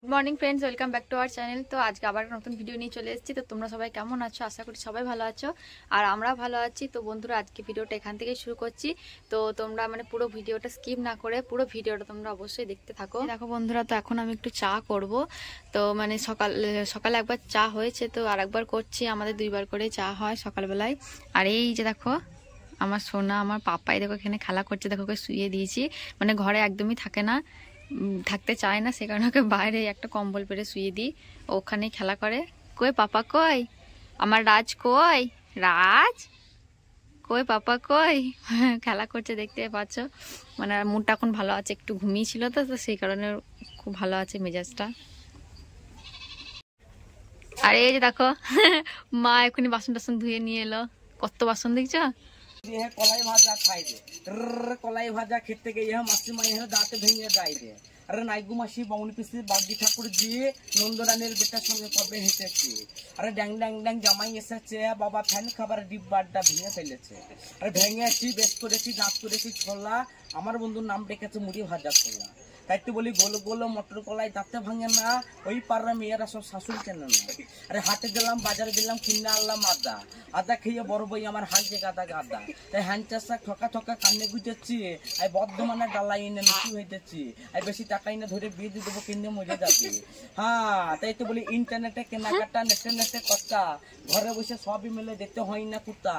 Good morning friends, welcome back to our channel. तो आज के आबार नतून भिडियो নিয়ে চলে এসেছি। তো তোমরা সবাই কেমন আছো? আশা করি সবাই ভালো আছো আর আমরা ভালো আছি। তো বন্ধুরা, আজকে ভিডিওটা এখান থেকে শুরু করছি। তো তোমরা মানে পুরো ভিডিওটা স্কিপ না করে পুরো ভিডিওটা তোমরা অবশ্যই দেখতে থাকো। দেখো বন্ধুরা, তো এখন আমি একটু চা করব। তো মানে সকালে একবার চা হয়েছে, তো আরেকবার করছি। আমাদের দুইবার করে চা হয় সকালবেলায়। আর এই যে দেখো আমার সোনা, আমার পাপাই দেখো এখানে খেলা করছে। দেখো ওকে শুয়ে দিয়েছি, মানে ঘরে একদমই থাকে না, থাকতে চায় না, সে কারণে ওকে বাইরে একটা কম্বল পেরে শুয়ে দিই, ওখানে খেলা করে। কই পাপা কই, আমার রাজ কই, রাজ কই, পাপা কই, খেলা করছে দেখতে পাচ্ছ। মানে মুডটা এখন ভালো আছে, একটু ঘুমিয়েছিল তো সেই কারণে খুব ভালো আছে মেজাজটা। আর এই যে দেখো মা এখনই বাসন টাসন ধুয়ে নিয়ে এলো। কত বাসন দেখছো। কলাই ভাজা খাই দে, কলাই ভাজা খেতে গিয়ে মাসি মাই দাঁতে ভেঙে গাই দে। আরে নাইগু মাসি বাউনি পিসি বাগদি ঠাকুর দিয়ে নন্দরানের বেটার সঙ্গে কবে হেঁটেছে। আরে ড্যাং ড্যাং ড্যাং জামাই এসেছে, বাবা ফ্যান খাবার ডিব্বাটা ভেঙে ফেলেছে। আরে ভেঙেছি, বেশ করেছি, দাঁত করেছি ছোলা। আমার বন্ধুর নাম ডেকেছে মুড়ি ভাজা ছোলা। তাই তো বলি গোল গোল মটর কলাই দাঁতে ভাঙে না, ওই পাড়ার মেয়েরা সব শাশুড়ি চেনে না। আরে হাটে গেলাম, বাজারে গেলাম, কিনে আনলাম আদা। আদা খেয়ে বড় বই আমার হালছে গাদা গাদা। তাই হ্যান্ডচাষা ঠকা ঠকা কান্নে গুজেছি, আর বর্ধমানে ডালাই এনে নতুন হইতেছি। আর বেশি টাকা এনে ধরে বিয়ে দিয়ে দেবো, কিনে মরে যাবে। হ্যাঁ, তাই তো বলি ইন্টারনেটে কেনাকাটা, নেটে নেটে কথা, ঘরে বসে সবই মিলে দেখতে হয় না কুতা।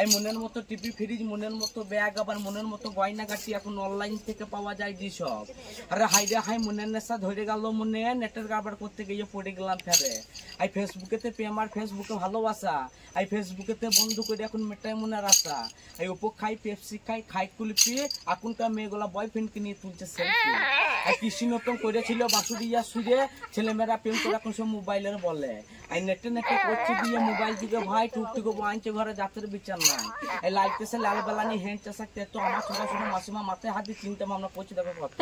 এই মনের মতো টিভি ফ্রিজ, মনের মতো ব্যাগ, আবার মনের মতো গয়না গাটি এখন অনলাইন থেকে পাওয়া যায় যে সব। আরে হাই রে হাই, মনের নেশা ধরে গেল মনে, নেটের কারবার করতে গিয়ে পড়ে গেলাম ফেরে। এই ফেসবুকেতে প্রেম আর ফেসবুকে ভালোবাসা, এই ফেসবুকেতে বন্ধু করে এখন মেটাই মনের আশা। এই উপো খাই, পেপসি খাই, খাই কুলপি, এখনকার মেয়েগুলা বয়ফ্রেন্ডকে নিয়ে তুলছে সেলফি। এই কৃষ্ণ প্রেম করেছিল বাসুরিয়া সুরে, ছেলেমেয়েরা প্রেম করে এখন সব মোবাইলের বলে। এই নেটে নেটে করছে দিয়ে মোবাইল দিকে ভাই টুকটুকো আনছে ঘরে, জাতের বিচার নাই। এই লাইটেছে লাল বেলানি হেঁট চাষাতে, তো আমার ছোট ছোট মাসিমা মাথায় হাত দিয়ে চিন্তা ভাবনা করছে। দেখো কত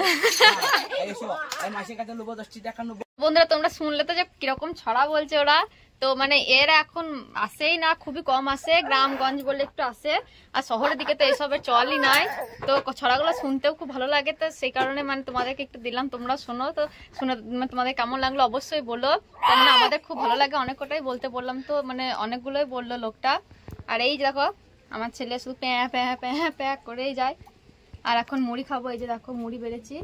বন্ধুরা, তোমরা শুনলে তো যে কিরকম ছড়া বলছে ওরা। তো মানে এরা এখন আসেই না, খুবই কম আসে, গ্রামগঞ্জ বলে একটু আসে, আর শহরের দিকে তো এসবের চলই নাই। তো ছড়াগুলো শুনতেও খুব ভালো লাগে, তো সেই কারণে মানে তোমাদেরকে একটু দিলাম, তোমরা শোনো। তো শুনে মানে তোমাদের কেমন লাগলো অবশ্যই বলো। তো মানে আমাদের খুব ভালো লাগে, অনেক কটাই বলতে বললাম, তো মানে অনেকগুলোই বললো লোকটা। আর এই দেখো আমার ছেলে শুধু প্যাঁ প্যাঁ প্যাঁ প্যাঁ করেই যায়। আর এখন মুড়ি খাবো, এই যে দেখো মুড়ি বেড়েছি।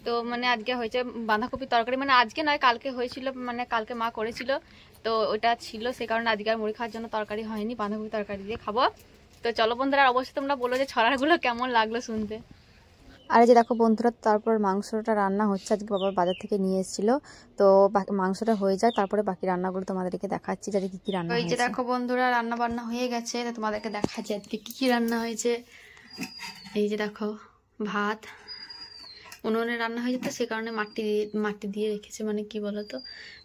তো মানে আজকে হয়েছে বাঁধাকপির তরকারি, মানে আজকে নয় কালকে হয়েছিল, মানে কালকে মা করেছিল, তো ওটা ছিল, সে কারণে আজকে আর মুড়ি খাওয়ার জন্য তরকারি হয়নি, বাঁধাকপি তরকারি দিয়ে খাবো। তো চলো বন্ধুরা, অবশ্যই তোমরা বলো যে ছড়াগুলো কেমন লাগলো শুনতে। আর এই যে দেখো বন্ধুরা, তারপর মাংসটা রান্না হচ্ছে, আজকে বাবার বাজার থেকে নিয়ে এসেছিল। তো মাংসটা হয়ে যায়, তারপরে বাকি রান্নাগুলো তোমাদেরকে দেখাচ্ছি যে কি কি রান্না হয়েছে। এই যে দেখো বন্ধুরা, রান্না বান্না হয়ে গেছে, তোমাদেরকে দেখাচ্ছি আজকে কি কি রান্না হয়েছে। এই যে দেখো ভাত উনুনে রান্না হয়ে যেত, সে কারণে মাটি দিয়ে রেখেছে, মানে কি বলতো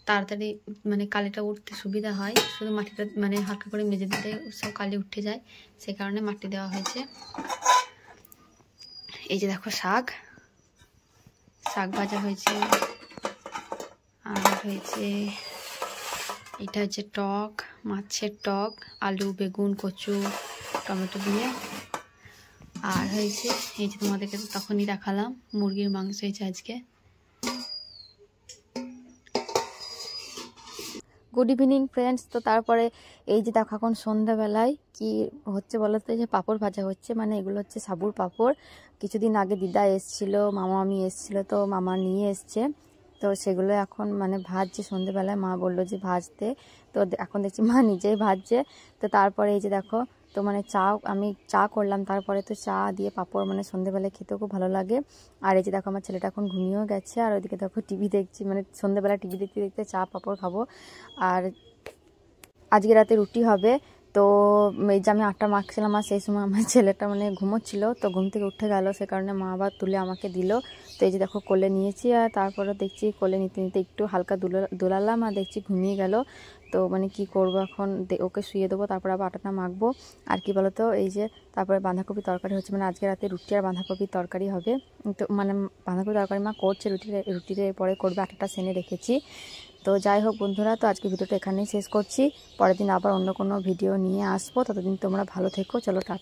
তাড়াতাড়ি মানে কালিটা উঠতে সুবিধা হয়। শুধু মাটিটা মানে হালকা করে মেজে দিতে সব কালি উঠে যায়, সে কারণে মাটি দেওয়া হয়েছে। এই যে দেখো শাক ভাজা হয়েছে, আর হয়েছে এটা হচ্ছে টক, মাছের টক, আলু বেগুন কচু টমেটো দিয়ে। আর হয়েছে এই যে তোমাদেরকে তখনই দেখালাম মুরগির মাংস হয়েছে আজকে। Good evening friends. তো তারপরে এই যে দেখো এখন সন্ধ্যাবেলায় কি হচ্ছে বলো তো, যে পাঁপড় ভাজা হচ্ছে, মানে এগুলো হচ্ছে সাবুর পাঁপড়। কিছুদিন আগে দিদা এসছিল, মামি এসছিল, তো মামা নিয়ে এসছে, তো সেগুলো এখন মানে ভাজছে সন্ধ্যেবেলায়। মা বললো যে ভাজতে, তো এখন দেখছি মা নিজেই ভাজছে। তো তারপরে এই যে দেখো, তো মানে আমি চা করলাম, তারপরে তো চা দিয়ে পাঁপড় মানে সন্ধ্যেবেলায় খেতেও খুব ভালো লাগে। আর এই যে দেখো আমার ছেলেটা এখন ঘুমিয়েও গেছে, আর ওইদিকে দেখো টিভি দেখছি, মানে সন্ধ্যেবেলা টিভি দেখতে দেখতে চা পাঁপড় খাবো। আর আজকে রাতে রুটি হবে। তো এই যে আমি আটটা মাখছিলাম, আর সেই সময় আমার ছেলেটা মানে ঘুমোচ্ছিল, তো ঘুম থেকে উঠে গেল, সে কারণে মা আবার তুলে আমাকে দিল। তো এই যে দেখো কোলে নিয়েছি, আর তারপরে দেখছি কোলে নিতে নিতে একটু হালকা দোলালাম, আর দেখছি ঘুমিয়ে গেল। তো মানে কি করব এখন, ওকে শুয়ে দেবো, তারপর আবার আটাটা মাখবো। আর কি বলতো, এই যে তারপরে বাঁধাকপি তরকারি হচ্ছে, মানে আজকে রাতে রুটি আর বাঁধাকপির তরকারি হবে। তো মানে বাঁধাকপি তরকারি মা করছে, রুটির পরে করবে, আটাটা সেনে রেখেছি। তো যাই হোক বন্ধুরা, তো আজকে ভিডিওটা এখানেই শেষ করছি। পরের দিন আবার অন্য কোনো ভিডিও নিয়ে আসবো, ততদিন তোমরা ভালো থেকো। চলো টাটা।